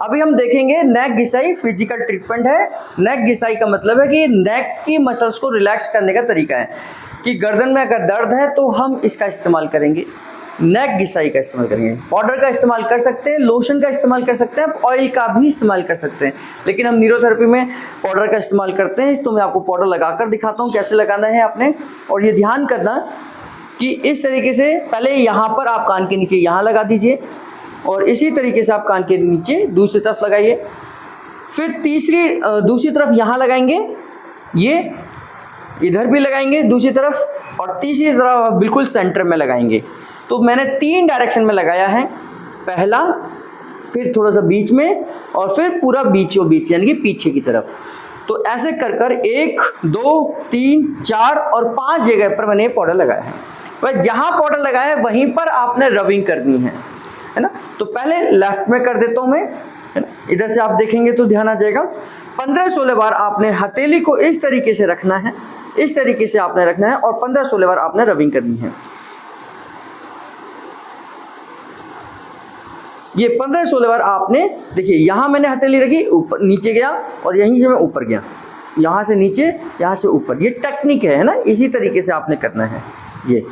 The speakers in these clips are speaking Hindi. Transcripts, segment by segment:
अभी हम देखेंगे नेक घिसाई फिजिकल ट्रीटमेंट है। नेक घिसाई का मतलब है कि नेक की मसल्स को रिलैक्स करने का तरीका है कि गर्दन में अगर दर्द है तो हम इसका इस्तेमाल करेंगे, नेक घिसाई का इस्तेमाल करेंगे। पाउडर का इस्तेमाल कर सकते हैं, लोशन का इस्तेमाल कर सकते हैं, ऑयल का भी इस्तेमाल कर सकते हैं, लेकिन हम न्यूरोथेरेपी में पाउडर का इस्तेमाल करते हैं। तो मैं आपको पाउडर लगाकर दिखाता हूँ कैसे लगाना है आपने। और ये ध्यान करना कि इस तरीके से पहले यहाँ पर आप कान के नीचे यहाँ लगा दीजिए और इसी तरीके से आप कान के नीचे दूसरी तरफ लगाइए, फिर दूसरी तरफ यहाँ लगाएंगे, ये इधर भी लगाएंगे दूसरी तरफ, और तीसरी तरफ बिल्कुल सेंटर में लगाएंगे। तो मैंने 3 डायरेक्शन में लगाया है, पहला, फिर थोड़ा सा बीच में और फिर पूरा बीचों बीच यानी कि पीछे की तरफ। तो ऐसे कर कर 1 2 3 4 और 5 जगह पर मैंने पाउडर लगाया है। वह जहाँ पाउडर लगाया है वहीं पर आपने रबिंग करनी है ना। तो पहले लेफ्ट में कर देता हूँ मैं, है ना। इधर से आप देखेंगे तो ध्यान आ जाएगा। 15-16 बार आपने हथेली को इस तरीके से रखना है, इस तरीके से आपने रखना है और 15-16 बार आपने रबिंग करनी है। ये 15-16 बार आपने, देखिए यहाँ मैंने हथेली रखी, ऊपर नीचे गया और यहीं से मैं ऊपर गया, यहाँ से नीचे यहाँ से ऊपर। ये टेक्निक है ना, इसी तरीके से आपने करना है ये,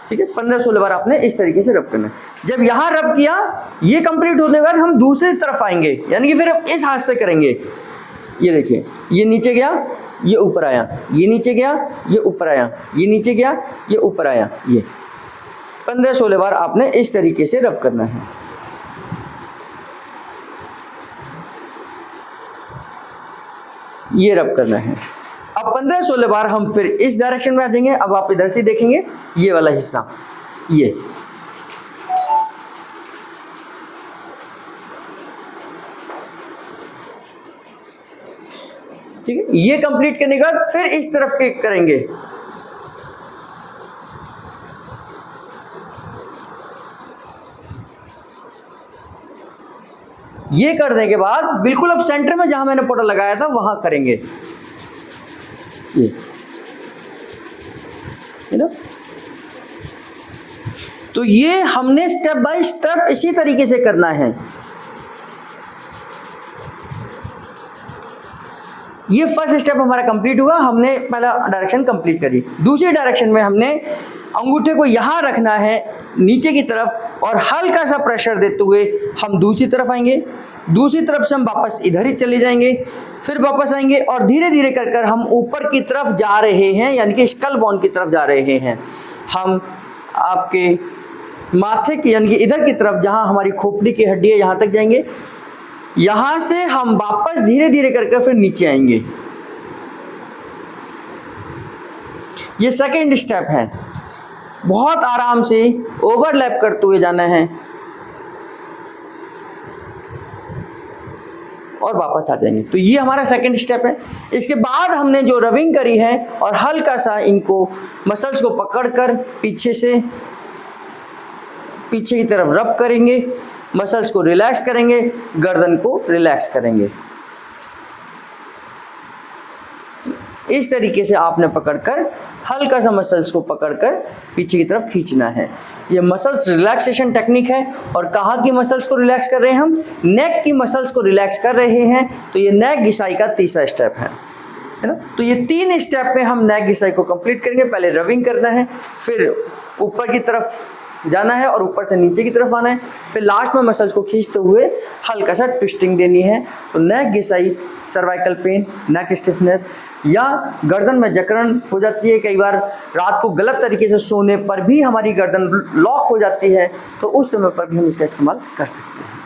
ठीक है। 15-16 बार आपने इस तरीके से रब करना है। जब यहाँ रब किया, ये कंप्लीट होने के बाद हम दूसरी तरफ आएंगे, यानी कि फिर इस हाथ से करेंगे। ये देखिए, ये नीचे गया, ये ऊपर आया, ये नीचे गया, ये ऊपर आया, ये नीचे गया, ये ऊपर आया। ये 15-16 बार आपने इस तरीके से रब करना है। ये रब करना है। अब 15-16 बार हम फिर इस डायरेक्शन में आ जाएंगे। अब आप इधर से देखेंगे ये वाला हिस्सा, ये ठीक है। ये कंप्लीट करने के बाद फिर इस तरफ के करेंगे, ये करने के बाद बिल्कुल अब सेंटर में जहां मैंने पाउडर लगाया था वहां करेंगे, ये है ना। तो ये हमने स्टेप बाय स्टेप इसी तरीके से करना है। ये फर्स्ट स्टेप हमारा कंप्लीट हुआ, हमने पहला डायरेक्शन कंप्लीट करी। दूसरी डायरेक्शन में हमने अंगूठे को यहाँ रखना है नीचे की तरफ और हल्का सा प्रेशर देते हुए हम दूसरी तरफ आएंगे। दूसरी तरफ से हम वापस इधर ही चले जाएंगे, फिर वापस आएंगे और धीरे धीरे कर कर हम ऊपर की तरफ जा रहे हैं, यानी कि स्कल बोन की तरफ जा रहे हैं। हम आपके माथे की यानी कि इधर की तरफ जहाँ हमारी खोपड़ी की हड्डी है यहाँ तक जाएंगे। यहाँ से हम वापस धीरे धीरे करके फिर नीचे आएंगे। ये सेकंड स्टेप है। बहुत आराम से ओवरलैप करते हुए जाना है और वापस आ जाएंगे। तो ये हमारा सेकंड स्टेप है। इसके बाद हमने जो रबिंग करी है और हल्का सा इनको मसल्स को पकड़कर पीछे की तरफ रब करेंगे, मसल्स को रिलैक्स करेंगे, गर्दन को रिलैक्स करेंगे। इस तरीके से आपने पकड़कर हल्का सा मसल्स को पकड़कर पीछे की तरफ खींचना है। ये मसल्स रिलैक्सेशन टेक्निक है। और कहाँ की मसल्स को रिलैक्स कर रहे हैं हम? नेक की मसल्स को रिलैक्स कर रहे हैं। तो ये नेक घिसाई का तीसरा स्टेप है ना। तो ये 3 स्टेप में हम नेक घिसाई को कंप्लीट करेंगे। पहले रबिंग करना है, फिर ऊपर की तरफ जाना है और ऊपर से नीचे की तरफ आना है, फिर लास्ट में मसल्स को खींचते हुए हल्का सा ट्विस्टिंग देनी है। तो नेक घिसाई सर्वाइकल पेन, नेक स्टिफनेस या गर्दन में जकड़न हो जाती है, कई बार रात को गलत तरीके से सोने पर भी हमारी गर्दन लॉक हो जाती है, तो उस समय पर भी हम इसका इस्तेमाल कर सकते हैं।